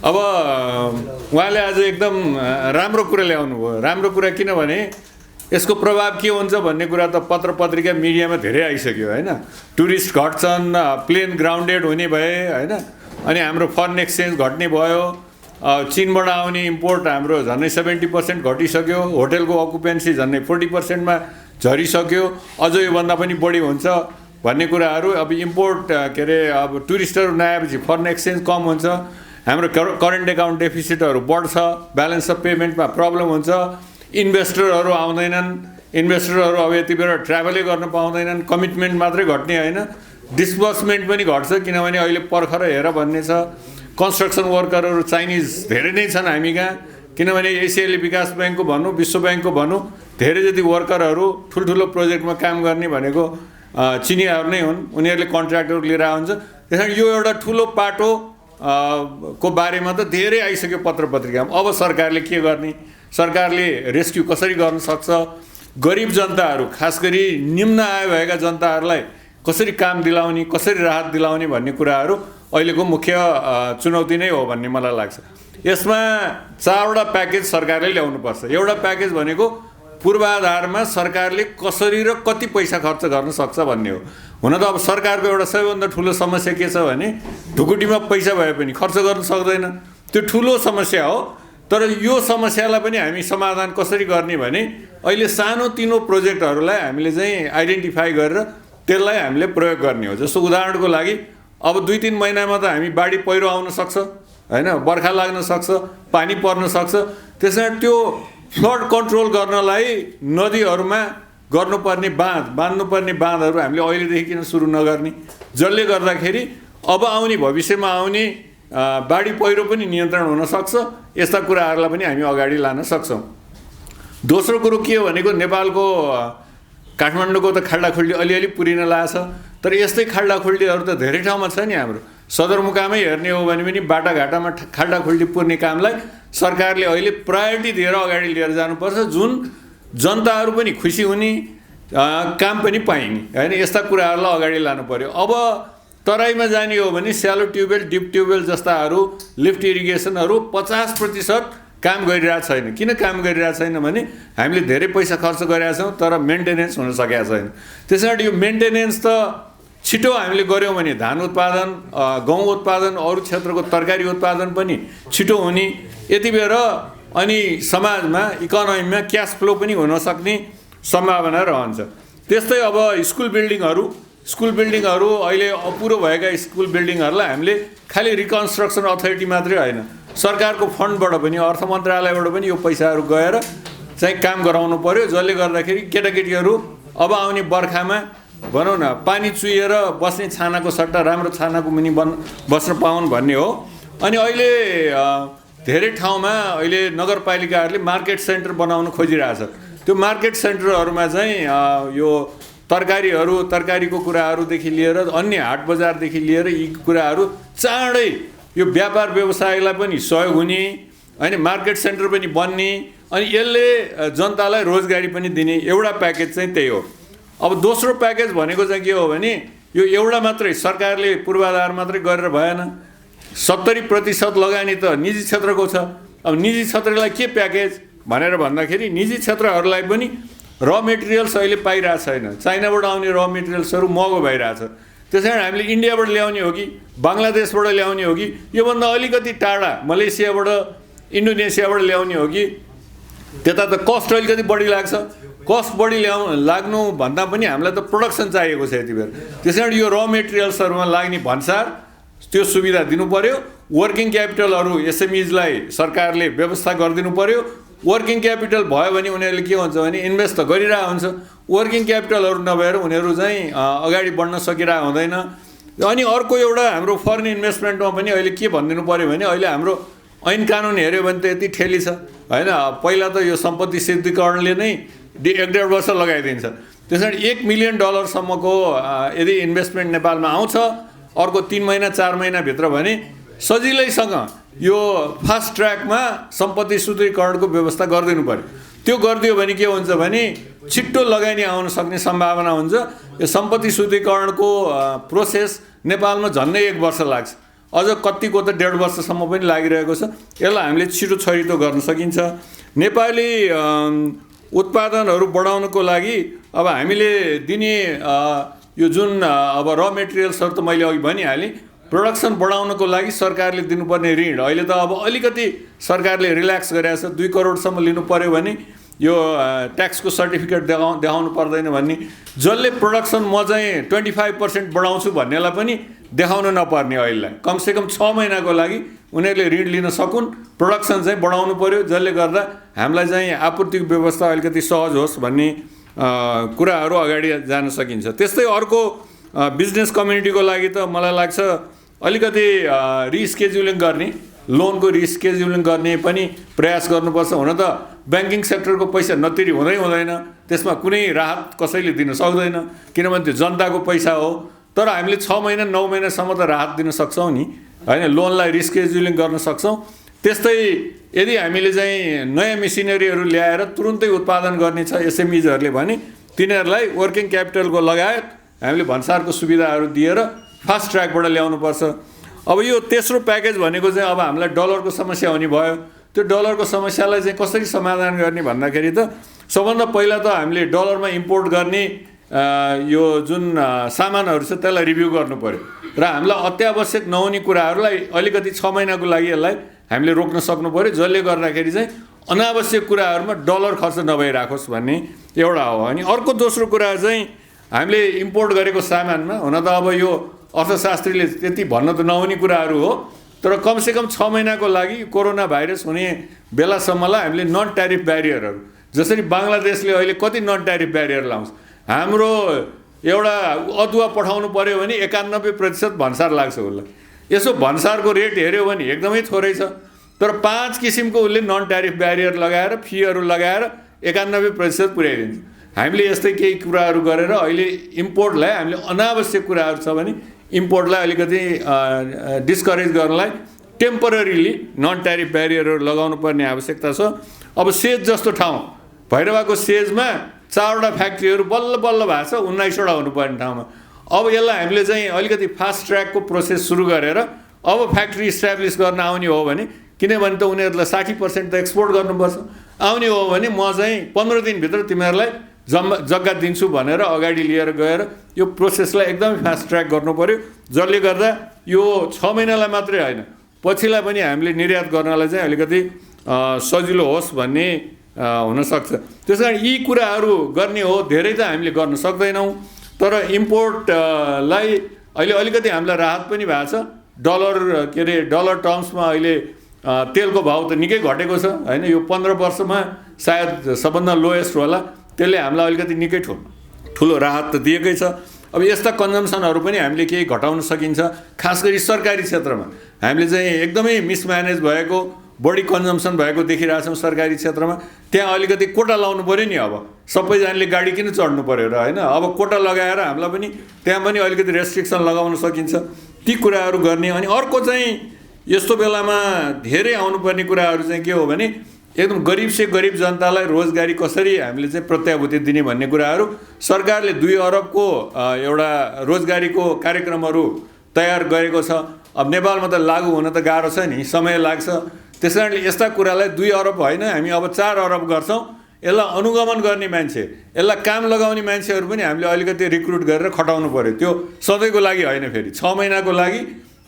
अब उहाँले आज एकदम राम्रो कुरा ल्याउनु भयो। राम्रो कुरा किनभने यसको प्रभाव के हुन्छ भन्ने कुरा त पत्र पत्रिका मिडियामा धेरै आइसक्यो हैन। टुरिस्ट घट्छन्, प्लेन ग्राउन्डेड हुने भए हैन, अनि हाम्रो फरेन एक्सचेन्ज घट्ने भयो, चीनबाट आउने इम्पोर्ट हाम्रो झन्डै 70% घटिसक्यो, होटलको अकुपेन्सी झन्डै 40% मा झरिसक्यो, अझ योभन्दा पनि बढी हुन्छ भन्ने कुराहरू। अब इम्पोर्ट के अरे अब टुरिस्टहरू नआएपछि फरेन एक्सचेन्ज कम हुन्छ, हाम्रो करेन्ट एकाउन्ट डेफिसिटहरू बढ्छ, ब्यालेन्स अफ पेमेन्टमा प्रब्लम हुन्छ, इन्भेस्टरहरू आउँदैनन्, इन्भेस्टरहरू अब यति बेला ट्राभलै गर्न पाउँदैनन्, कमिटमेन्ट मात्रै घट्ने होइन, डिस्बर्समेन्ट पनि घट्छ। किनभने अहिले पर्खर हेर भन्ने छ, कन्स्ट्रक्सन वर्करहरू चाइनिज धेरै नै छन् हामी कहाँ। किनभने एसियाली विकास ब्याङ्कको भनौँ, विश्व ब्याङ्कको भनौँ, धेरै जति वर्करहरू ठुल्ठुलो प्रोजेक्टमा काम गर्ने भनेको चिनियाहरू नै हुन्, उनीहरूले कन्ट्र्याक्टहरू लिएर आउँछ। त्यसैले यो एउटा ठुलो पाटो को बारेमा त धेरै आइसक्यो पत्र पत्रिकामा। अब सरकारले के गर्ने, सरकारले रेस्क्यु कसरी गर्न सक्छ, गरिब जनताहरू खास गरी निम्न आय भएका जनताहरूलाई कसरी काम दिलाउने, कसरी राहत दिलाउने भन्ने कुराहरू अहिलेको मुख्य चुनौती नै हो भन्ने मलाई लाग्छ। यसमा 4वटा प्याकेज सरकारले ल्याउनुपर्छ। एउटा प्याकेज भनेको पूर्वाधारमा सरकारले कसरी र कति पैसा खर्च गर्न सक्छ भन्ने हो। हुन त अब सरकारको एउटा सबैभन्दा ठुलो समस्या के छ भने ढुकुटीमा पैसा भए पनि खर्च गर्न सक्दैन, त्यो ठुलो समस्या हो। तर यो समस्यालाई पनि हामी समाधान कसरी गर्ने भने अहिले सानोतिनो प्रोजेक्टहरूलाई हामीले चाहिँ आइडेन्टिफाई गरेर त्यसलाई हामीले प्रयोग गर्ने हो। जस्तो उदाहरणको लागि अब 2-3 महिनामा त हामी बाढी पहिरो आउन सक्छ हैन, बर्खा लाग्न सक्छ, पानी पर्न सक्छ। त्यसैले त्यो फ्लड कन्ट्रोल गर्नलाई नदीहरूमा गर्नुपर्ने बाँध्नुपर्ने बाँधहरू हामीले अहिलेदेखि किन सुरु नगर्ने, जसले गर्दाखेरि अब आउने भविष्यमा आउने बाढी पहिरो पनि नियन्त्रण हुन सक्छ। यस्ता कुराहरूलाई पनि हामी अगाडि लान सक्छौँ। दोस्रो कुरो के हो भनेको नेपालको काठमाडौँको त खाल्डाखुल्डी अलिअलि पुरिन लागेछ, तर यस्तै खाल्डाखुल्डीहरू त धेरै ठाउँमा छ नि। हाम्रो सदरमुकामै हेर्ने हो भने पनि बाटाघाटामा खाल्डाखुल्डी पुर्ने कामलाई सरकारले अहिले प्रायोरिटी दिएर अगाडि लिएर जानुपर्छ, जुन जनताहरू पनि खुसी हुने, काम पनि पाइने हैन। यस्ता कुराहरूलाई अगाडि लानु पर्यो। अब तराईमा जाने हो भने स्यालो ट्युबवेल, डिप ट्युबवेल जस्ताहरू, लिफ्ट इरिगेसनहरू 50% काम गरिरहेको छैन। किन काम गरिरहेको छैन भने हामीले धेरै पैसा खर्च गरेका छौँ तर मेन्टेनेन्स हुन सकेको छैन। त्यसैले यो मेन्टेनेन्स त छिटो हामीले गऱ्यौँ भने धान उत्पादन, गहुँ उत्पादन, अरू क्षेत्रको तरकारी उत्पादन पनि छिटो हुने, यति बेर अनि समाजमा इकोनोमीमा क्यास फ्लो पनि हुन सक्ने सम्भावना रहन्छ। त्यस्तै अब स्कुल बिल्डिङहरू अहिले अपुरो भएका स्कुल बिल्डिङहरूलाई हामीले खालि रिकन्स्ट्रक्सन अथोरिटी मात्रै होइन, सरकारको फन्डबाट पनि, अर्थ मन्त्रालयबाट पनि यो पैसाहरू गएर चाहिँ काम गराउनु पर्यो, जसले गर्दाखेरि केटाकेटीहरू अब आउने बर्खामा भनौँ न पानी चुहिएर बस्ने छानाको सट्टा राम्रो छानाको मुनि बस्न पाउन् भन्ने हो। अनि अहिले धेरै ठाउँमा अहिले नगरपालिकाहरूले मार्केट सेन्टर बनाउन खोजिरहेछ। त्यो मार्केट सेन्टरहरूमा चाहिँ यो तरकारीको कुराहरूदेखि लिएर अन्य हाट बजारदेखि लिएर यी कुराहरू चाँडै यो व्यापार व्यवसायलाई पनि सहयोग हुने हैन, मार्केट सेन्टर पनि बन्ने, अनि यसले जनतालाई रोजगारी पनि दिने एउटा प्याकेज चाहिँ त्यही हो। अब दोस्रो प्याकेज भनेको चाहिँ के हो भने यो एउटा मात्रै सरकारले पूर्वाधार मात्रै गरेर भएन। 70% लगानी त निजी क्षेत्रको छ। अब निजी क्षेत्रलाई के प्याकेज भनेर भन्दाखेरि निजी क्षेत्रहरूलाई पनि र मेटेरियल्स अहिले पाइरहेको छैन। चाइनाबाट आउने र मेटेरियल्सहरू महँगो भइरहेछ। त्यसैले हामीले इन्डियाबाट ल्याउने हो कि बङ्गलादेशबाट ल्याउने हो कि योभन्दा अलिकति टाढा मलेसियाबाट, इन्डोनेसियाबाट ल्याउने हो कि, त्यता त कस्ट अलिकति बढी लाग्छ। कस्ट बढी लाग्नु भन्दा पनि हामीलाई त प्रोडक्सन चाहिएको छ यति बेर। त्यसैले यो र मेटेरियल्सहरूमा लाग्ने भन्सार त्यो सुविधा दिनु पर्यो। वर्किङ क्यापिटलहरू एसएमइजलाई सरकारले व्यवस्था गरिदिनु पर्यो। वर्किङ क्यापिटल भयो भने उनीहरूले के हुन्छ भने इन्भेस्ट त गरिरहेको हुन्छ, वर्किङ क्यापिटलहरू नभएर उनीहरू चाहिँ अगाडि बढ्न सकिरहेको हुँदैन। अनि अर्को एउटा हाम्रो फरेन इन्भेस्टमेन्टमा पनि अहिले के भनिदिनु पर्यो भने अहिले हाम्रो ऐन कानुन हेऱ्यो भने त यति ठेली छ हैन। पहिला त यो सम्पत्ति सिद्धिकरणले नै 1.5 वर्ष लगाइदिन्छ। त्यसैले $1 मिलियन सम्मको यदि इन्भेस्टमेन्ट नेपालमा आउँछ अर्को 3 महिना 4 महिनाभित्र भने सजिलैसँग यो फास्ट ट्र्याकमा सम्पत्ति शुद्धिकरणको व्यवस्था गरिदिनु पर्यो। त्यो गरिदियो भने के हुन्छ भने छिट्टो लगानी आउन सक्ने सम्भावना हुन्छ। यो सम्पत्ति शुद्धिकरणको प्रोसेस नेपालमा झन्डै 1 वर्ष लाग्छ। अझ कतिको त 1.5 वर्षसम्म पनि लागिरहेको छ। यसलाई हामीले छिटो छरितो गर्न सकिन्छ। नेपाली उत्पादनहरू बढाउनको लागि अब हामीले दिने यो जुन अब र मेटेरियल्सहरू त मैले अघि भनिहालेँ, प्रोडक्सन बढाउनको लागि सरकारले दिनुपर्ने ऋण अहिले त अब अलिकति सरकारले रिल्याक्स गरेको छ। 2 करोडसम्म लिनु पर्यो भने यो ट्याक्सको सर्टिफिकेट देखाउनु पर्दैन भन्ने, जसले प्रोडक्सन म चाहिँ 25% बढाउँछु भन्नेलाई पनि देखाउन नपर्ने अहिलेलाई कमसेकम 6 महिनाको लागि उनीहरूले ऋण लिन सकुन्। प्रोडक्सन चाहिँ बढाउनु पर्यो, जसले गर्दा हामीलाई चाहिँ आपूर्तिको व्यवस्था अलिकति सहज होस् भन्ने कुराहरू अगाडि जान सकिन्छ। त्यस्तै अर्को बिजनेस कम्युनिटीको लागि त मलाई लाग्छ अलिकति रिस्केड्युलिङ गर्ने, लोनको रिस्केड्युलिङ गर्ने पनि प्रयास गर्नुपर्छ। हुन त ब्याङ्किङ सेक्टरको पैसा नतिरी हुँदैन, त्यसमा कुनै राहत कसैले दिन सक्दैन किनभने त्यो जनताको पैसा हो। तर हामीले 6 महिना 9 महिनासम्म त राहत दिन सक्छौँ नि, होइन, लोनलाई रिस्केड्युलिङ गर्न सक्छौँ। त्यस्तै यदि हामीले चाहिँ नयाँ मेसिनरीहरू ल्याएर तुरुन्तै उत्पादन गर्ने छ एसएमइजहरूले भने तिनीहरूलाई वर्किङ क्यापिटलको लगायत हामीले भन्सारको सुविधाहरू दिएर फास्ट ट्र्याकबाट ल्याउनुपर्छ। अब यो तेस्रो प्याकेज भनेको चाहिँ अब हामीलाई डलरको समस्या हुने भयो। त्यो डलरको समस्यालाई चाहिँ कसरी समाधान गर्ने भन्दाखेरि त सबभन्दा पहिला त हामीले डलरमा इम्पोर्ट गर्ने यो जुन सामानहरू छ त्यसलाई रिभ्यू गर्नु पर्यो र हामीलाई अत्यावश्यक नहुने कुराहरूलाई अलिकति 6 महिनाको लागि यसलाई हामीले रोक्न सक्नु पर्यो, जसले गर्दाखेरि चाहिँ अनावश्यक कुराहरूमा डलर खर्च नभइराखोस् भन्ने एउटा हो। अनि अर्को दोस्रो कुरा चाहिँ हामीले इम्पोर्ट गरेको सामानमा हुन त अब यो अर्थशास्त्रीले त्यति भन्न त नहुने कुराहरू हो, तर कमसेकम 6 महिनाको लागि कोरोना भाइरस हुने बेलासम्मलाई हामीले नन ट्यारिफ ब्यारियरहरू, जसरी बङ्गलादेशले अहिले कति नन ट्यारिफ ब्यारियर लाउँछ, हाम्रो एउटा अदुवा पठाउनु पर्यो भने 91% भन्सार लाग्छ उसलाई। यसो भन्सारको रेट हेऱ्यो भने एकदमै थोरै छ, तर 5 किसिमको उसले नन ट्यारिफ ब्यारियर लगाएर फीहरू लगाएर 91% पुर्याइदिन्छ। हामीले यस्तै केही कुराहरू गरेर अहिले इम्पोर्टलाई हामीले अनावश्यक कुराहरू छ भने इम्पोर्टलाई अलिकति डिस्करेज गर्नलाई टेम्पररीली नन ट्यारिफ ब्यारियरहरू लगाउनु पर्ने आवश्यकता छ। अब सेज जस्तो ठाउँ भैरवाको सेजमा 4वटा फ्याक्ट्रीहरू बल्ल बल्ल भएको छ, 19वटा हुनुपर्ने ठाउँमा अब यसलाई हामीले चाहिँ अलिकति फास्ट ट्र्याकको प्रोसेस सुरु गरेर अब फ्याक्ट्री इस्ट्याब्लिस गर्न आउने हो भने, किनभने त उनीहरूलाई 60% त एक्सपोर्ट गर्नुपर्छ, आउने हो भने म चाहिँ 15 दिनभित्र तिमीहरूलाई जग्गा दिन्छु भनेर अगाडि लिएर गएर यो प्रोसेसलाई एकदमै फास्ट ट्र्याक गर्नु पर्यो, जसले गर्दा यो 6 महिनालाई मात्रै होइन पछिलाई पनि हामीले निर्यात गर्नलाई चाहिँ अलिकति सजिलो होस् भन्ने हुनसक्छ। त्यस कारण यी कुराहरू गर्ने हो, धेरै त हामीले गर्न सक्दैनौँ, तर इम्पोर्टलाई अहिले अलिकति हामीलाई राहत पनि भएको छ। डलर टर्म्समा अहिले तेलको भाउ त निकै घटेको छ, होइन, यो 15 वर्षमा सायद सबभन्दा लोएस्ट होला, त्यसले हामीलाई अलिकति निकै ठुलो राहत त दिएकै छ। अब यस्ता कन्जम्सनहरू पनि हामीले केही घटाउन सकिन्छ, खास गरी सरकारी क्षेत्रमा हामीले चाहिँ एकदमै मिसम्यानेज भएको, बढी कन्जम्सन भएको देखिरहेछौँ सरकारी क्षेत्रमा। त्यहाँ अलिकति कोटा लाउनु पऱ्यो नि, अब सबैजनाले गाडी किन चढ्नु पऱ्यो र, होइन, अब कोटा लगाएर हामीलाई पनि त्यहाँ पनि अलिकति रेस्ट्रिक्सन लगाउन सकिन्छ, ती कुराहरू गर्ने। अनि अर्को चाहिँ यस्तो बेलामा धेरै आउनुपर्ने कुराहरू चाहिँ के हो भने एकदम गरिब से गरिब जनतालाई रोजगारी कसरी हामीले चाहिँ प्रत्याभूति दिने भन्ने कुराहरू सरकारले 2 अरबको एउटा रोजगारीको कार्यक्रमहरू तयार गरेको छ। अब नेपालमा त लागू हुन त गाह्रो छ नि, समय लाग्छ, त्यसकारणले यस्ता कुरालाई 2 अरब होइन हामी अब 4 अरब गर्छौँ। यसलाई अनुगमन गर्ने मान्छे, यसलाई काम लगाउने मान्छेहरू पनि हामीले अलिकति रिक्रुट गरेर खटाउनु पर्यो। त्यो सधैँको लागि होइन, फेरि 6 महिनाको लागि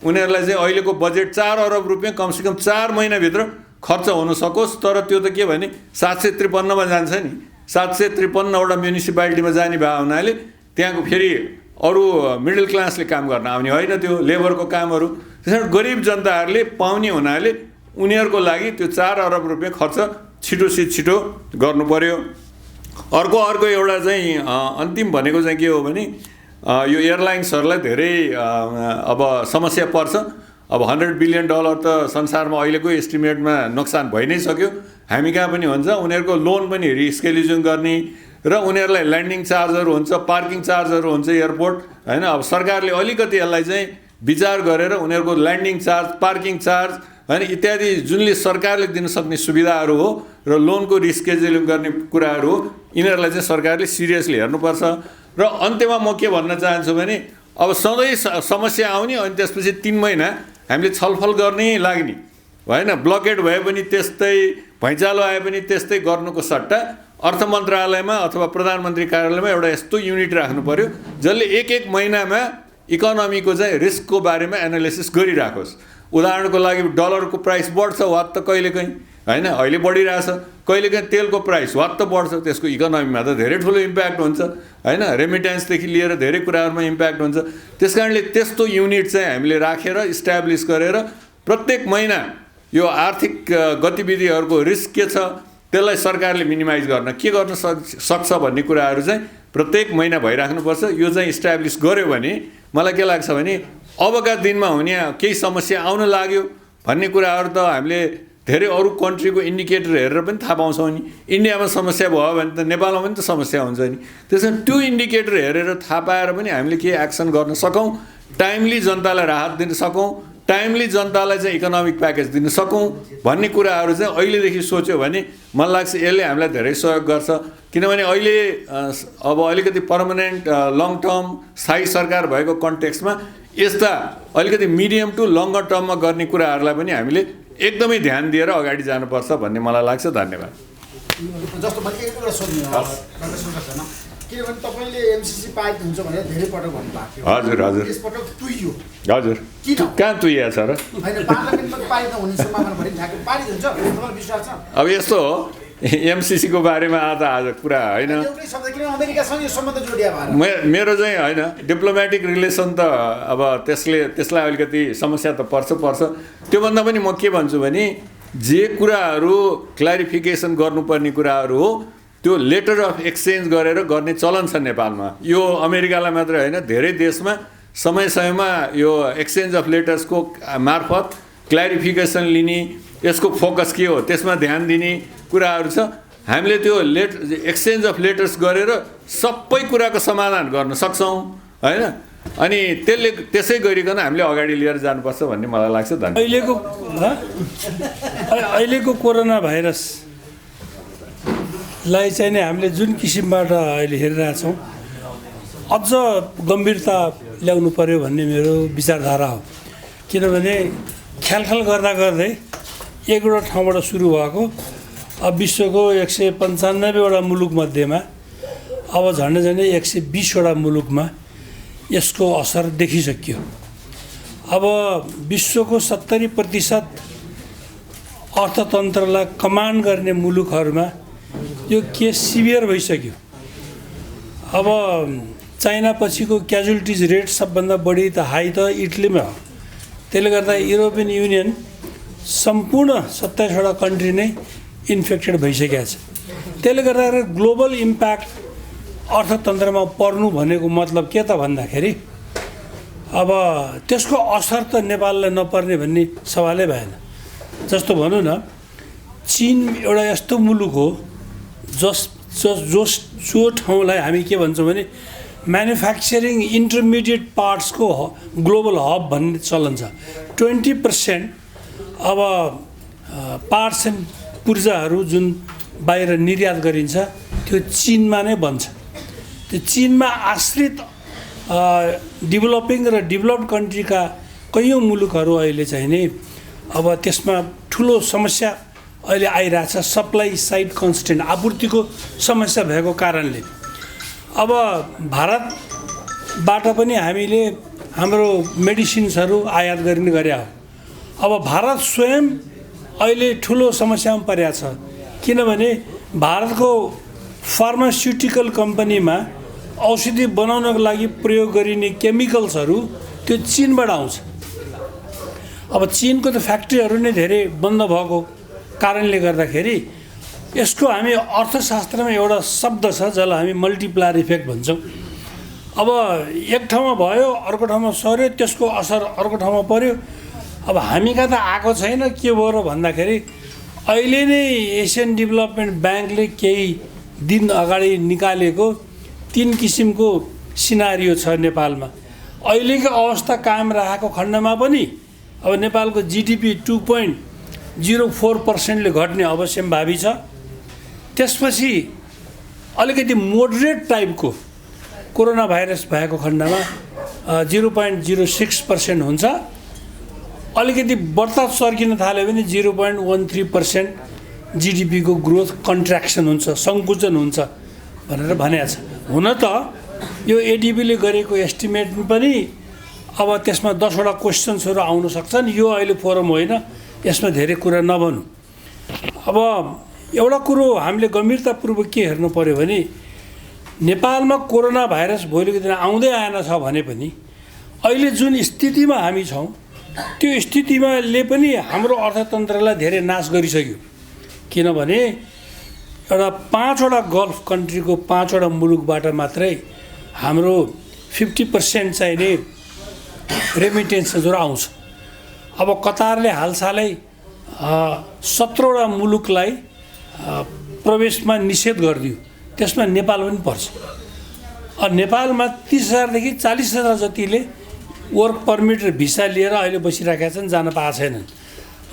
उनीहरूलाई चाहिँ अहिलेको बजेट 4 अरब रुपियाँ कमसेकम 4 महिनाभित्र खर्च हुन सकोस्। तर त्यो त के भने 753मा जान्छ नि, 753वटा म्युनिसिपालिटीमा जाने भए हुनाले त्यहाँको फेरि अरू मिडल क्लासले काम गर्न आउने होइन, त्यो लेबरको कामहरू। त्यसैले गरिब जनताहरूले पाउने हुनाले उनीहरूको लागि त्यो 4 अरब रुपियाँ खर्च छिटो गर्नु पर्यो। अर्को एउटा चाहिँ अन्तिम भनेको चाहिँ के हो भने यो एयरलाइन्सहरूलाई धेरै अब समस्या पर्छ। अब $100 बिलियन त संसारमा अहिलेको एस्टिमेटमा नोक्सान भइ नै सक्यो। हामी कहाँ पनि हुन्छ, उनीहरूको लोन पनि रिस्केड्युलिङ गर्ने र उनीहरूलाई ल्यान्डिङ चार्जहरू हुन्छ, पार्किङ चार्जहरू हुन्छ एयरपोर्ट, होइन। अब सरकारले अलिकति यसलाई चाहिँ विचार गरेर उनीहरूको ल्यान्डिङ चार्ज, पार्किङ चार्ज, होइन, इत्यादि जुनले सरकारले दिन सक्ने सुविधाहरू हो र लोनको रिस्केड्युलिङ गर्ने कुराहरू हो, यिनीहरूलाई चाहिँ सरकारले सिरियसली हेर्नुपर्छ। र अन्त्यमा म के भन्न चाहन्छु भने अब सधैँ समस्या आउने अनि त्यसपछि 3 महिना हामीले छलफल गर्नै लाग्ने होइन। ब्लकेड भए पनि त्यस्तै, भैँचालो आए पनि त्यस्तै गर्नुको सट्टा अर्थ मन्त्रालयमा अथवा प्रधानमन्त्री कार्यालयमा एउटा यस्तो युनिट राख्नु पर्यो जसले एक महिनामा इकोनोमीको चाहिँ रिस्कको बारेमा एनालिसिस गरिराखोस्। उदाहरणको लागि डलरको प्राइस बढ्छ वात्त कहिलेकाहीँ होइन, अहिले बढिरहेछ, कहिलेकाहीँ तेलको प्राइस वात्त बढ्छ, त्यसको इकोनोमीमा त धेरै ठुलो इम्प्याक्ट हुन्छ होइन, रेमिटेन्सदेखि लिएर धेरै कुराहरूमा इम्प्याक्ट हुन्छ। त्यस कारणले त्यस्तो युनिट चाहिँ हामीले राखेर इस्ट्याब्लिस गरेर प्रत्येक महिना यो आर्थिक गतिविधिहरूको रिस्क के छ त्यसलाई सरकारले मिनिमाइज गर्न के गर्न सक्छ भन्ने कुराहरू चाहिँ प्रत्येक महिना भइराख्नुपर्छ। यो चाहिँ इस्ट्याब्लिस गर्यो भने मलाई के लाग्छ भने अबका दिनमा हुने केही समस्या आउन लाग्यो भन्ने कुराहरू त हामीले धेरै अरू कन्ट्रीको इन्डिकेटर हेरेर पनि थाहा पाउँछौँ नि। इन्डियामा समस्या भयो भने त नेपालमा पनि त समस्या हुन्छ नि। त्यसमा त्यो इन्डिकेटर हेरेर थाहा पाएर पनि हामीले केही एक्सन गर्न सकौँ, टाइमली जनतालाई राहत दिन सकौँ, टाइमली जनतालाई चाहिँ इकोनोमिक प्याकेज दिन सकौँ भन्ने कुराहरू चाहिँ अहिलेदेखि सोच्यो भने मलाई लाग्छ यसले हामीलाई धेरै सहयोग गर्छ। किनभने अहिले अब अलिकति पर्मानेन्ट लङ टर्म स्थायी सरकार भएको कन्टेक्स्टमा यस्ता अलिकति मिडियम टु लङ्गर टर्ममा गर्ने कुराहरूलाई पनि हामीले एकदमै ध्यान दिएर अगाडि जानुपर्छ भन्ने मलाई लाग्छ। धन्यवाद। जस्तो मैले एउटा सोध्नु किनभने तपाईँले एमसिसी पारित हुन्छ भनेर धेरै पटक भन्नुभएको थियो। हजुर हजुर यसपटक तुइयो। हजुर किन कहाँ तुइएको छ र? होइन, पार्लियामेन्टमा पारित हुने सम्भावना पनि ठ्याक्कै पारित हुन्छ तपाईँलाई विश्वास छ? अब यस्तो हो, एमसिसीको बारेमा आज कुरा होइन, एउटै शब्द किन अमेरिकासँग यो सम्बन्ध जोडिया भएर मेरो चाहिँ होइन डिप्लोमेटिक रिलेसन त अब त्यसलाई अलिकति समस्या त पर्छ। त्योभन्दा पनि म के भन्छु भने जे कुराहरू क्ल्यारिफिकेसन गर्नुपर्ने कुराहरू हो त्यो लेटर अफ एक्सचेन्ज गरेर गर्ने चलन छ नेपालमा। यो अमेरिकालाई मात्रै होइन, धेरै देशमा समयमा यो एक्सचेन्ज अफ लेटर्सको मार्फत क्ल्यारिफिकेसन लिने, यसको फोकस के हो त्यसमा ध्यान दिने कुराहरू छ। हामीले त्यो एक्सचेन्ज अफ लेटर्स गरेर सबै कुराको समाधान गर्न सक्छौँ होइन। अनि त्यसै गरिकन हामीले अगाडि लिएर जानुपर्छ भन्ने मलाई लाग्छ। धन्यवाद। अहिलेको कोरोना भाइरसलाई चाहिँ नि हामीले जुन किसिमबाट अहिले हेरिरहेछौँ अझ गम्भीरता ल्याउनु पर्यो भन्ने मेरो विचारधारा हो। किनभने ख्यालखाल गर्दा गर्दै एकवटा ठाउँबाट सुरु भएको अब विश्वको 195वटा मुलुकमध्येमा अब झन्डै 120वटा मुलुकमा यसको असर देखिसक्यो। अब विश्वको 70% अर्थतन्त्रलाई कमान्ड गर्ने मुलुकहरूमा यो केस सिभियर भइसक्यो। अब चाइना पछिको क्याजुअलिटिज रेट सबभन्दा बढी त हाई त इटलीमा हो। त्यसले गर्दा युरोपियन युनियन सम्पूर्ण 27वटा कन्ट्री नै इन्फेक्टेड भइसकेको छ। त्यसले गर्दा ग्लोबल इम्प्याक्ट अर्थतन्त्रमा पर्नु भनेको मतलब के त भन्दाखेरि अब त्यसको असर त नेपाललाई नपर्ने भन्ने सवालै भएन। जस्तो भनौँ न, चीन एउटा यस्तो मुलुक हो जो ठाउँलाई हामी के भन्छौँ भने म्यानुफ्याक्चरिङ इन्टरमिडिएट पार्ट्सको ग्लोबल हब भन्ने चलन छ। 20% अब पार्ट्स एन्ड पूर्जाहरू जुन बाहिर निर्यात गरिन्छ त्यो चीनमा नै बन्छ। त्यो चीनमा आश्रित डेभलपिङ र डेभलप्ड कन्ट्रीका कैयौँ मुलुकहरू अहिले चाहिँ नि अब त्यसमा ठुलो समस्या अहिले आइरहेछ। सप्लाई साइड कन्स्टेन्ट, आपूर्तिको समस्या भएको कारणले अब भारतबाट पनि हामीले हाम्रो मेडिसिन्सहरू आयात गर्ने गरे हो। अब भारत स्वयं अहिले ठुलो समस्यामा परेको छ। किनभने भारतको फार्मास्युटिकल कम्पनीमा औषधि बनाउनको लागि प्रयोग गरिने केमिकल्सहरू त्यो चीनबाट आउँछ। अब चीनको त फ्याक्ट्रीहरू नै धेरै बन्द भएको कारणले गर्दाखेरि यसको हामी अर्थशास्त्रमा एउटा शब्द छ जसलाई हामी मल्टिप्लायर इफेक्ट भन्छौँ। अब एक ठाउँमा भयो अर्को ठाउँमा सर्यो, त्यसको असर अर्को ठाउँमा पर्यो। अब हामी कहाँ त आएको छैन, के भयो र भन्दाखेरि अहिले नै एसियन डेभलपमेन्ट ब्याङ्कले केही दिन अगाडि निकालेको 3 किसिमको सिनारियो छ नेपालमा। अहिलेको अवस्था कायम राखेको खण्डमा पनि अब नेपालको जिडिपी 2.04%ले घट्ने अवश्यम्भावी छ। त्यसपछि अलिकति मोडरेट टाइपको कोरोना भाइरस भएको खण्डमा 0.06% हुन्छ। अलिकति बढ्ता चर्किन थाल्यो भने 0.13% जिडिपीको ग्रोथ कन्ट्र्याक्सन हुन्छ, सङ्कुचन हुन्छ भनेर भनेको छ। हुन त यो एडिबीले गरेको एस्टिमेट पनि अब त्यसमा 10वटा क्वेसन्सहरू आउन सक्छन्। यो अहिले फोरम होइन, यसमा धेरै कुरा नभनौँ। अब एउटा कुरो हामीले गम्भीरतापूर्वक के हेर्नु पर्यो भने नेपालमा कोरोना भाइरस भोलिको दिन आउँदै आएन छ भने पनि अहिले जुन स्थितिमा हामी छौँ त्यो स्थितिमाले पनि हाम्रो अर्थतन्त्रलाई धेरै नाश गरिसक्यो। किनभने एउटा 5वटा गल्फ कन्ट्रीको 5वटा मुलुकबाट मात्रै हाम्रो 50% चाहिने रेमिटेन्सेसहरू आउँछ। अब कतारले हालसालै 17वटा मुलुकलाई प्रवेशमा निषेध गरिदियो, त्यसमा नेपाल पनि पर्छ। नेपालमा 30,000 देखि 40,000 जतिले वर्क परमिट र भिसा लिएर अहिले बसिराखेका छन्, जान पाएको छैनन्।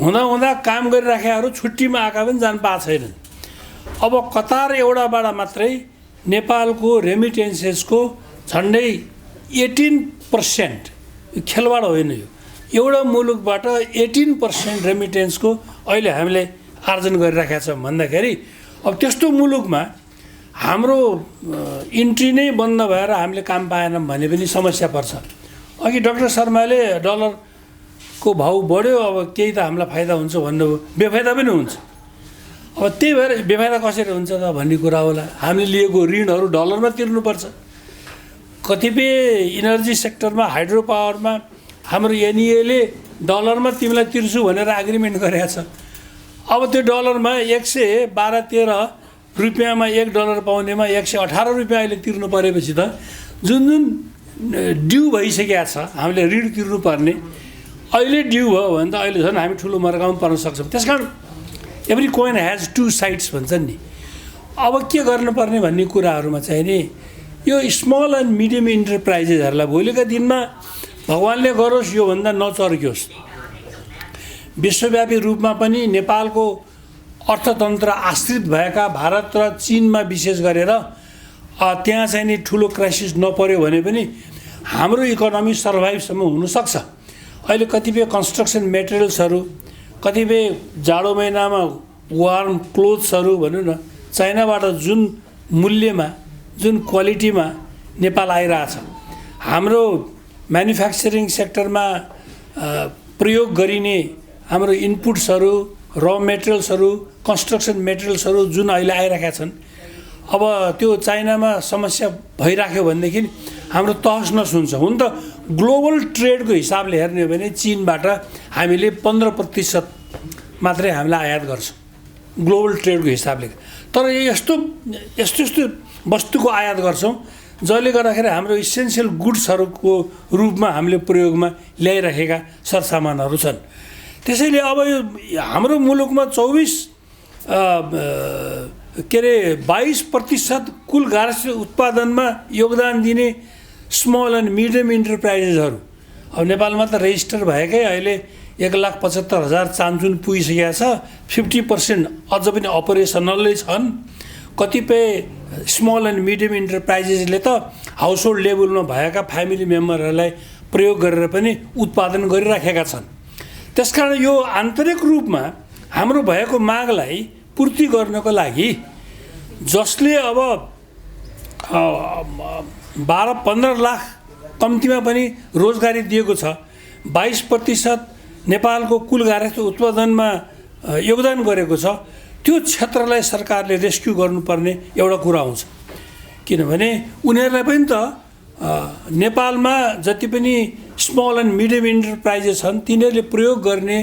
हुँदा काम गरिराखेकाहरू छुट्टीमा आएका पनि जान पाएको छैनन्। अब कतार एउटाबाट मात्रै नेपालको रेमिटेन्सेसको झन्डै 18%, खेलवाड होइन यो, एउटा मुलुकबाट 18% रेमिटेन्सको अहिले हामीले आर्जन गरिराखेका छौँ भन्दाखेरि अब त्यस्तो मुलुकमा हाम्रो इन्ट्री नै बन्द भएर हामीले काम पाएनौँ भने पनि समस्या पर्छ। अघि डाक्टर शर्माले डलरको भाउ बढ्यो, अब केही त हामीलाई फाइदा हुन्छ भन्नुभयो, बेफाइदा पनि हुन्छ। अब त्यही भएर बेफाइदा कसरी हुन्छ त भन्ने कुरा होला। हामीले लिएको ऋणहरू डलरमा तिर्नुपर्छ। कतिपय इनर्जी सेक्टरमा, हाइड्रो पावरमा हाम्रो एनइएले डलरमा तिमीलाई तिर्छु भनेर एग्रिमेन्ट गरेको छ। अब त्यो डलरमा 112-13 रुपियाँमा $1 पाउनेमा 118 रुपियाँ अहिले तिर्नु परेपछि त जुन ड्यू भइसकेको छ, हामीले ऋण तिर्नुपर्ने अहिले ड्यू भयो भने त अहिले झन् हामी ठुलो मर्कामा पर्न सक्छौँ। त्यस कारण एभ्री कोइन ह्याज 2 साइड्स भन्छन् नि। अब के गर्नुपर्ने भन्ने कुराहरूमा चाहिँ नि यो स्मल एन्ड मिडियम इन्टरप्राइजेसहरूलाई भोलिका दिनमा भगवान्ले गरोस् योभन्दा नचर्कियोस्। विश्वव्यापी रूपमा पनि नेपालको अर्थतन्त्र आश्रित भएका भारत र चीनमा विशेष गरेर त्यहाँ चाहिँ नि ठुलो क्राइसिस नपर्यो भने पनि हाम्रो इकोनोमी सर्भाइभसम्म हुनसक्छ। अहिले कतिपय कन्स्ट्रक्सन मेटेरियल्सहरू, कतिपय जाडो महिनामा वार्म क्लोथ्सहरू भनौँ न, चाइनाबाट जुन मूल्यमा, जुन क्वालिटीमा नेपाल आइरहेछ, हाम्रो म्यानुफ्याक्चरिङ सेक्टरमा प्रयोग गरिने हाम्रो इनपुट्सहरू, र मेटेरियल्सहरू, कन्स्ट्रक्सन मेटेरियल्सहरू जुन अहिले आइरहेका छन्, अब त्यो चाइनामा समस्या भइराख्यो भनेदेखि हाम्रो तहस नहस हुन्छ। हुन त ग्लोबल ट्रेडको हिसाबले हेर्ने हो भने चीनबाट हामीले 15% मात्रै हामीलाई आयात गर्छौँ ग्लोबल ट्रेडको हिसाबले। तर यस्तो वस्तुको आयात गर्छौँ जसले गर्दाखेरि हाम्रो इसेन्सियल गुड्सहरूको रूपमा हामीले प्रयोगमा ल्याइरहेका सरसामानहरू छन्। त्यसैले अब यो हाम्रो मुलुकमा 22% कुल गार्हस्थ्य उत्पादनमा योगदान दिने स्मल एन्ड मिडियम इन्टरप्राइजेसहरू अब नेपालमा त रेजिस्टर भएकै अहिले 1,75,000 चान्चुन पुगिसकेको छ। 50% अझ पनि अपरेसनलै छन्। कतिपय स्मल एन्ड मिडियम इन्टरप्राइजेसले त हाउसहोल्ड लेभलमा भएका फ्यामिली मेम्बरहरूलाई प्रयोग गरेर पनि उत्पादन गरिराखेका छन्। त्यसकारण यो आन्तरिक रूपमा हाम्रो भएको मागलाई पूर्ति गर्नको लागि जसले अब 12-15 लाख कम्तीमा पनि रोजगारी दिएको छ, 22% नेपालको कुल गार्हस्थ्य उत्पादनमा योगदान गरेको छ, त्यो क्षेत्रलाई सरकारले रेस्क्यु गर्नुपर्ने एउटा कुरा आउँछ। किनभने उनीहरूलाई पनि त नेपालमा जति पनि स्मल एन्ड मिडियम इन्टरप्राइजेस छन् तिनीहरूले प्रयोग गर्ने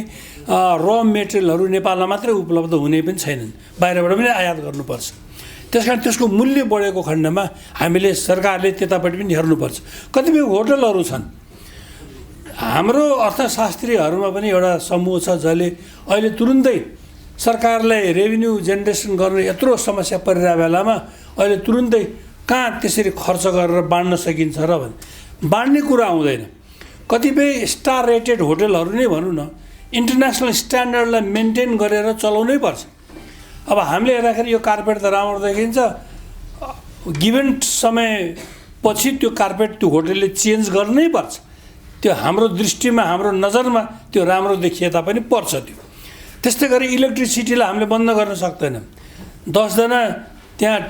र मेटेरियलहरू नेपालमा मात्रै उपलब्ध हुने पनि छैनन्, बाहिरबाट पनि आयात गर्नुपर्छ। त्यसकारण त्यसको मूल्य बढेको खण्डमा हामीले सरकारले त्यतापट्टि पनि हेर्नुपर्छ। कतिपय होटलहरू छन्, हाम्रो अर्थशास्त्रीहरूमा पनि एउटा समूह छ जसले अहिले तुरुन्तै सरकारलाई रेभिन्यू जेनेरेसन गर्न यत्रो समस्या परिरहेको बेलामा अहिले तुरुन्तै कहाँ त्यसरी खर्च गरेर बाँड्न सकिन्छ र भने बाँड्ने कुरा आउँदैन। कतिपय स्टार रेटेड होटलहरू नै भनौँ न, इन्टरनेसनल स्ट्यान्डर्डलाई मेन्टेन गरेर चलाउनै पर्छ। अब हामीले हेर्दाखेरि यो कार्पेट त राम्रो देखिन्छ, गिभन समयपछि त्यो कार्पेट त्यो होटलले चेन्ज गर्नै पर्छ। त्यो हाम्रो दृष्टिमा हाम्रो नजरमा त्यो राम्रो देखिए तापनि पर्छ त्यो। त्यस्तै गरी इलेक्ट्रिसिटीलाई हामीले बन्द गर्न सक्दैनौँ। 10 जना त्यहाँ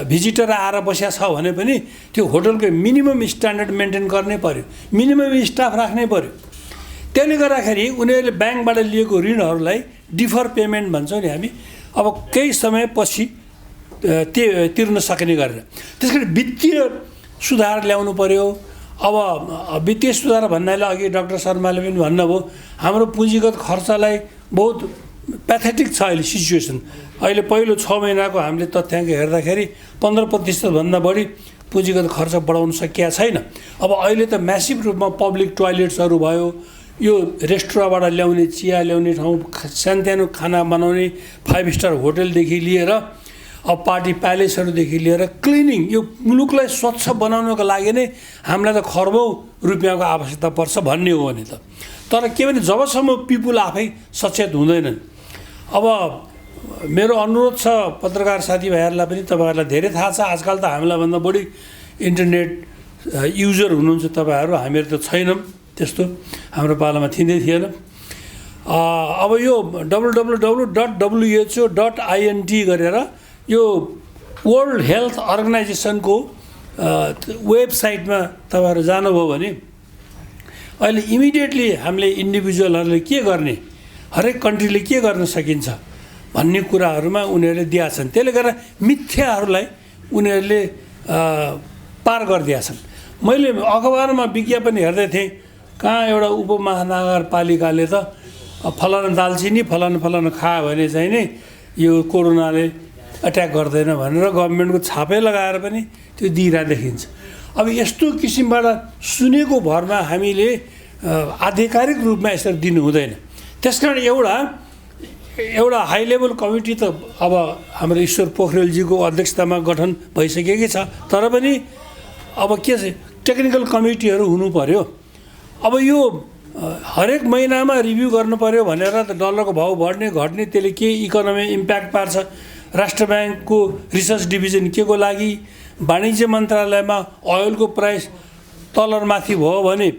भिजिटर आएर बसिया छ भने पनि त्यो होटलको मिनिमम स्ट्यान्डर्ड मेन्टेन गर्नै पर्यो, मिनिमम स्टाफ राख्नै पर्यो। त्यसले गर्दाखेरि उनीहरूले ब्याङ्कबाट लिएको ऋणहरूलाई डिफर पेमेन्ट भन्छौँ नि हामी, अब केही समयपछि तिर्न सक्ने गरेर। त्यस कारण वित्तीय सुधार ल्याउनु पर्यो। अब वित्तीय सुधार भन्नाले अघि डाक्टर शर्माले पनि भन्नुभयो, हाम्रो पुँजीगत खर्चलाई बहुत प्याथेटिक छ अहिले सिचुएसन। अहिले पहिलो 6 महिनाको हामीले तथ्याङ्क हेर्दाखेरि 15% भन्दा बढी पुँजीगत खर्च बढाउन सकिया छैन। अब अहिले त म्यासिभ रूपमा पब्लिक टोयलेट्सहरू भयो, यो रेस्टुरेन्टबाट ल्याउने चिया ल्याउने ठाउँ, सानसानो खाना बनाउने 5 स्टार होटलदेखि लिएर अब पार्टी प्यालेसहरूदेखि लिएर क्लिनिङ, यो मुलुकलाई स्वच्छ बनाउनको लागि नै हामीलाई त खरबौँ रुपियाँको आवश्यकता पर्छ भन्ने हो भने त। तर के भने जबसम्म पिपुल आफै सचेत हुँदैनन्। अब मेरो अनुरोध छ पत्रकार साथीभाइहरूलाई पनि, तपाईँहरूलाई धेरै थाहा छ आजकल त हामीलाई भन्दा बढी इन्टरनेट युजर हुनुहुन्छ तपाईँहरू, हामीहरू त छैनौँ त्यस्तो, हाम्रो पालामा थिँदै थिएन। अब यो www.who.int गरेर यो वर्ल्ड हेल्थ अर्गनाइजेसनको वेबसाइटमा तपाईँहरू जानुभयो भने अहिले इमिडिएटली हामीले इन्डिभिजुअलहरूले के गर्ने, हरेक कन्ट्रीले के गर्न सकिन्छ भन्ने कुराहरूमा उनीहरूले दिएका छन्। त्यसले गर्दा मिथ्याहरूलाई उनीहरूले पार गरिदिएछन्। मैले अखबारमा विज्ञापन हेर्दै थिएँ, कहाँ एउटा उपमहानगरपालिकाले त फलाना दालचिनी फलाना खायो भने चाहिँ नि यो कोरोनाले एट्याक गर्दैन भनेर गभर्मेन्टको छापै लगाएर पनि त्यो दिइरहेको देखिन्छ। अब यस्तो किसिमबाट सुनेको भरमा हामीले आधिकारिक रूपमा यसरी दिनु हुँदैन। त्यसकारण एउटा हाई लेभल कमिटी त अब हाम्रो ईश्वर पोखरेलजीको अध्यक्षतामा गठन भइसकेकै छ, तर पनि अब के छ टेक्निकल कमिटीहरू हुनु पर्यो। अब यो हरेक महिनामा रिभ्यू गर्नु पर्यो भनेर त डलरको भाउ बढ्ने घट्ने त्यसले के इकोनोमी इम्प्याक्ट पार्छ। राष्ट्र ब्याङ्कको रिसर्च डिभिजन के को लागि, वाणिज्य मन्त्रालयमा ओइलको प्राइस तलरमाथि भयो भने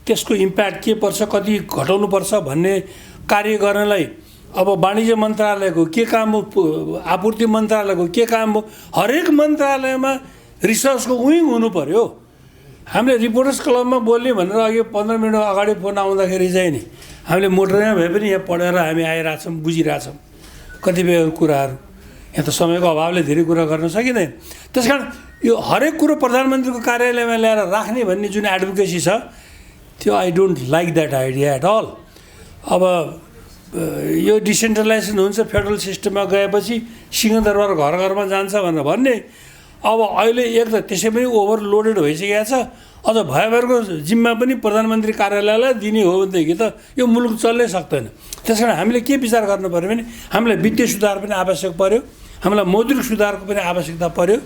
त्यसको इम्प्याक्ट के पर्छ, कति घटाउनु पर्छ भन्ने कार्य गर्नलाई अब वाणिज्य मन्त्रालयको के काम हो, आपूर्ति मन्त्रालयको के काम हो, हरेक मन्त्रालयमा रिसर्चको विङ हुनु पर्यो। हामीले रिपोर्टर्स क्लबमा बोल्ने भनेर अघि 15 मिनट अगाडि फोन आउँदाखेरि चाहिँ नि हामीले मोटरमा भए पनि यहाँ पढेर हामी आइरहेछौँ, बुझिरहेछौँ कतिपय कुराहरू। यहाँ त समयको अभावले धेरै कुरा गर्न सकिँदैन। त्यस कारण यो हरेक कुरो प्रधानमन्त्रीको कार्यालयमा ल्याएर राख्ने भन्ने जुन एडभोकेसी छ त्यो I don't like that idea at all. अब यो डिसेन्ट्रलाइजेसन हुन्छ, फेडरल सिस्टममा गएपछि सिंहदरबार घर घरमा जान्छ भनेर भन्ने, अब अहिले एक त त्यसै पनि ओभरलोडेड भइसकेको छ, अझ भयभरको जिम्मा पनि प्रधानमन्त्री कार्यालयलाई दिने हो भनेदेखि त यो मुलुक चल्नै सक्दैन। त्यस कारण हामीले के विचार गर्नु पऱ्यो भने हामीलाई वित्तीय सुधार पनि आवश्यक पर्यो, हामीलाई मौद्रिक सुधारको पनि आवश्यकता पर्यो,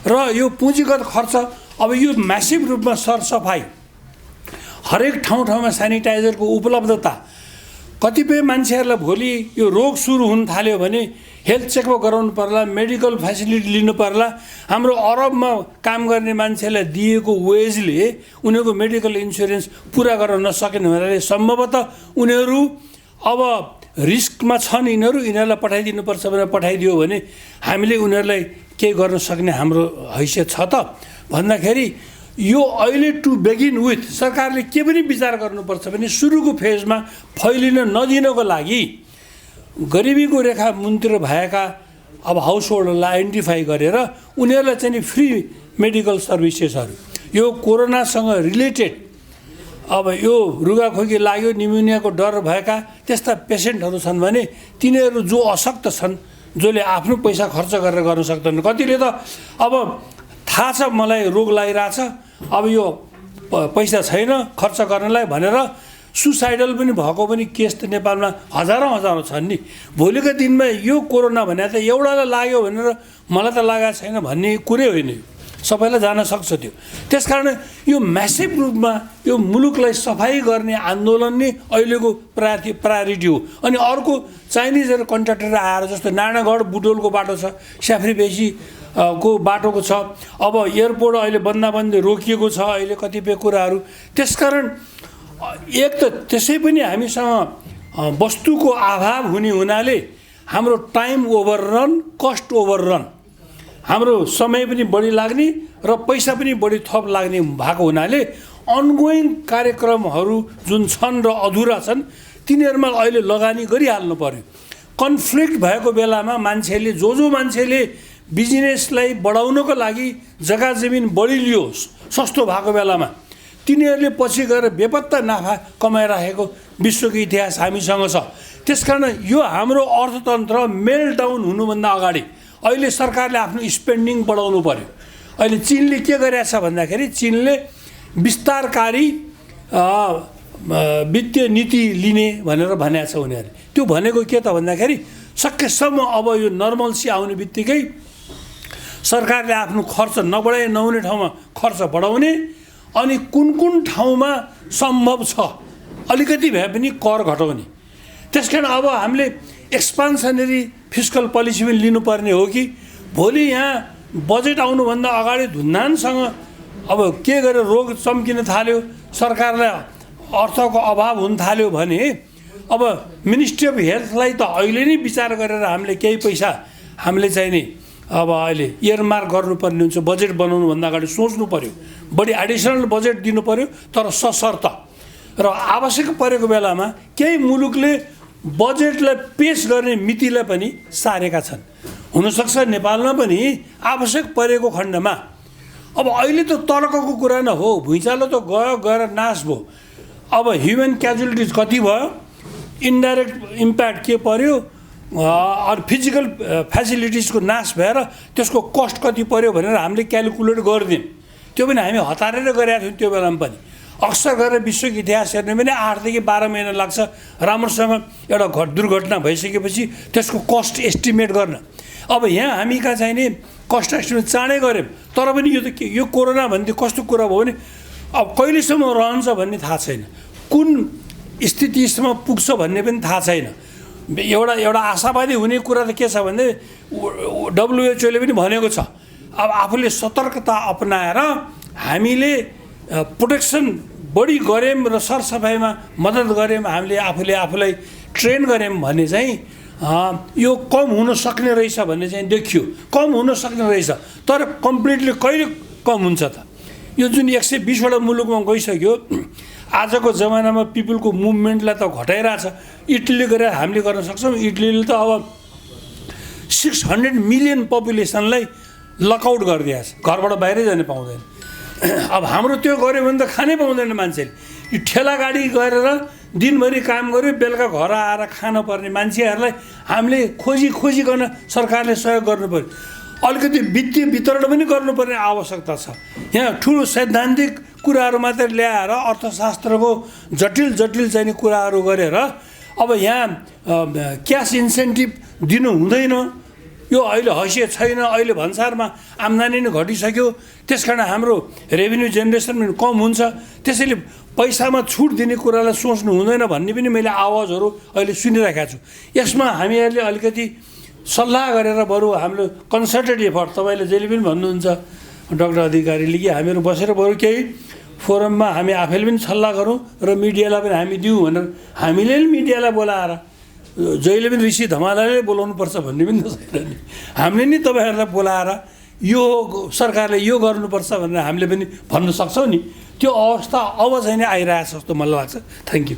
र यो पुँजीगत खर्च अब यो म्यासिभ रूपमा सरसफाइ, हरेक ठाउँमा सेनिटाइजरको उपलब्धता, कतिपय मान्छेहरूलाई भोलि यो रोग सुरु हुन थाल्यो भने हेल्थ चेकअप गराउनु पर्ला, मेडिकल फेसिलिटी लिनु पर्ला। हाम्रो अरबमा काम गर्ने मान्छेलाई दिएको वेजले उनीहरूको मेडिकल इन्सुरेन्स पुरा गर्न नसक्ने हुनाले सम्भवतः उनीहरू अब रिस्कमा छन्, यिनीहरूलाई पठाइदिनुपर्छ भनेर पठाइदियो भने हामीले उनीहरूलाई केही गर्न सक्ने हाम्रो हैसियत छ त भन्दाखेरि यो अहिले टु बेगिन विथ सरकारले के पनि विचार गर्नुपर्छ भने सुरुको फेजमा फैलिन नदिनको लागि गरिबीको रेखा मुनितिर भएका अब हाउस होल्डहरूलाई आइडेन्टिफाई गरेर उनीहरूलाई चाहिँ फ्री मेडिकल सर्भिसेसहरू, यो कोरोनासँग रिलेटेड अब यो रुगाखोकी लाग्यो, निमोनियाको डर भएका त्यस्ता पेसेन्टहरू छन् भने तिनीहरू जो अशक्त छन्, जसले आफ्नो पैसा खर्च गरेर गर्न सक्दैन, कतिले त अब थाहा छ मलाई रोग लागिरहेछ, अब यो पैसा छैन खर्च गर्नलाई भनेर सुसाइडल पनि भएको पनि केस त नेपालमा हजारौँ छन् नि। भोलिको दिनमा यो कोरोना भने त एउटालाई लाग्यो भनेर मलाई त लागेको छैन भन्ने कुरै होइन, सबैलाई जान सक्छ त्यो। त्यसकारण यो म्यासिभ रूपमा यो मुलुकलाई सफाइ गर्ने आन्दोलन नै अहिलेको प्रायोरिटी हो। अनि अर्को चाइनिजहरू कन्ट्र्याक्टर आएर, जस्तो नारायणगढ बुटोलको बाटो छ, स्याफ्रीबेसी को बाटोको छ। अब एयरपोर्ट अहिले बन्दाबन्दी रोकिएको छ अहिले कतिपय कुराहरू। त्यसकारण एक त त्यसै पनि हामीसँग वस्तुको अभाव हुने हुनाले हाम्रो टाइम ओभररन, कस्ट ओभररन, हाम्रो समय पनि बढी लाग्ने र पैसा पनि बढी थप लाग्ने भएको हुनाले अनगोइङ कार्यक्रमहरू जुन छन् र अधुरा छन् तिनीहरूमा अहिले लगानी गरिहाल्नु पर्यो। कन्फ्लिक्ट भएको बेलामा मान्छेले जो मान्छेले बिजनेसलाई बढाउनको लागि जग्गा जमिन बढी लियोस् सस्तो भएको बेलामा तिनीहरूले पछि गएर बेपत्ता नाफा कमाइराखेको विश्वको इतिहास हामीसँग छ। त्यसकारण यो हाम्रो अर्थतन्त्र मेल्टडाउन हुनुभन्दा अगाडि अहिले सरकारले आफ्नो स्पेन्डिङ बढाउनु पर्यो। अहिले चीनले के गरेछ भन्दाखेरि चीनले विस्तारकारी वित्तीय नीति लिने भनेर भनेको छ उनीहरूले। त्यो भनेको के त भन्दाखेरि सकेसम्म अब यो नर्मल्सी आउने बित्तिकै सरकारले आफ्नो खर्च नहुने ठाउँमा खर्च बढाउने अनि कुन ठाउँमा सम्भव छ अलिकति भए पनि कर घटाउने। त्यसकारण अब हामीले एक्सपान्सनरी फिस्कल पोलिसी पनि लिनुपर्ने हो कि भोलि यहाँ बजेट आउनुभन्दा अगाडि धुन्धानसँग अब के गरेर रोग चम्किन थाल्यो, सरकारलाई अर्थको अभाव हुन थाल्यो भने अब मिनिस्ट्री अफ हेल्थलाई त अहिले नै विचार गरेर हामीले केही पैसा हामीले चाहिँ नि अब अहिले इयरमार्क गर्नुपर्ने हुन्छ। बजेट बनाउनुभन्दा अगाडि सोच्नु पर्यो, बढी एडिसनल बजेट दिनु पर्यो, तर सशर्त र आवश्यक परेको बेलामा केही मुलुकले बजेटलाई पेस गर्ने मितिलाई पनि सारेका छन्। हुनसक्छ नेपालमा पनि आवश्यक परेको खण्डमा अब अहिले त तर्कको कुरा न हो, भुइँचालो त गएर नाश भयो। अब ह्युमन क्याजुअलिटिज कति भयो, इन्डाइरेक्ट इम्प्याक्ट के पर्यो, अरू फिजिकल फेसिलिटिजको नाश भएर त्यसको कस्ट कति पर्यो भनेर हामीले क्यालकुलेट गरिदियौँ। त्यो पनि हामी हतारेर गरेका थियौँ त्यो बेलामा पनि। अक्सर गरेर विश्वको इतिहास हेर्ने पनि 8 देखि 12 महिना लाग्छ राम्रोसँग एउटा दुर्घटना भइसकेपछि त्यसको कस्ट एस्टिमेट गर्न। अब यहाँ हामी कहाँ चाहिँ नि कस्ट एस्टिमेट चाँडै गऱ्यौँ, तर पनि यो कोरोना भन्ने कस्तो कुरा भयो भने अब कहिलेसम्म रहन्छ भन्ने थाहा छैन, कुन स्थितिसम्म पुग्छ भन्ने पनि थाहा छैन। एउटा आशावादी हुने कुरा त के छ भने WHO ले पनि भनेको छ अब आफूले सतर्कता अपनाएर हामीले प्रोटेक्सन बढी गऱ्यौँ र सरसफाइमा मद्दत गऱ्यौँ, हामीले आफूलाई ट्रेन गऱ्यौँ भने चाहिँ यो कम हुन सक्ने रहेछ भन्ने चाहिँ देखियो। कम हुन सक्ने रहेछ, तर कम्प्लिटली कहिले कम हुन्छ त? यो जुन 120वटा मुलुकमा गइसक्यो, आजको जमानामा पिपुलको मुभमेन्टलाई त घटाइरहेछ। इटलीले गरेर हामीले गर्न सक्छौँ। इटलीले त अब 600 मिलियन पपुलेसनलाई लकआउट गरिदिएछ, घरबाट बाहिरै जान पाउँदैन। अब हाम्रो त्यो गऱ्यो भने त खानै पाउँदैन मान्छेले। यो ठेला गाडी गरेर दिनभरि काम गर्यो, बेलुका घर आएर खान पर्ने मान्छेहरूलाई हामीले खोजिकन सरकारले सहयोग गर्नु पर्यो। अलिकति वित्तीय वितरण पनि गर्नुपर्ने आवश्यकता छ। यहाँ ठुलो सैद्धान्तिक कुराहरू मात्रै ल्याएर अर्थशास्त्रको जटिल चाहिँ कुराहरू गरेर अब यहाँ क्यास इन्सेन्टिभ दिनु हुँदैन। यो अहिले हैसियत छैन, अहिले भन्सारमा आम्दानी नै घटिसक्यो, त्यसकारण हाम्रो रेभिन्यू जेनेरेसन पनि कम हुन्छ। त्यसैले पैसामा छुट दिने कुरालाई सोच्नु हुँदैन भन्ने पनि मैले आवाजहरू अहिले सुनिरहेको छु। यसमा हामीहरूले अलिकति सल्लाह गरेर बरु हाम्रो कन्सल्टेड एफर्ट, तपाईँले जहिले पनि भन्नुहुन्छ डाक्टर अधिकारीले कि हामीहरू बसेर बरु केही फोरममा हामी आफैले पनि सल्लाह गरौँ र मिडियालाई पनि हामी दिउँ भनेर हामीले मिडियालाई बोलाएर जहिले पनि ऋषि धमालाले बोलाउनुपर्छ भन्ने पनि त छैन नि। हामीले नि तपाईँहरूलाई बोलाएर यो सरकारले यो गर्नुपर्छ भनेर हामीले पनि भन्न सक्छौँ नि। त्यो अवस्था अब चाहिँ नै आइरहेछ जस्तो मलाई लाग्छ। Thank you.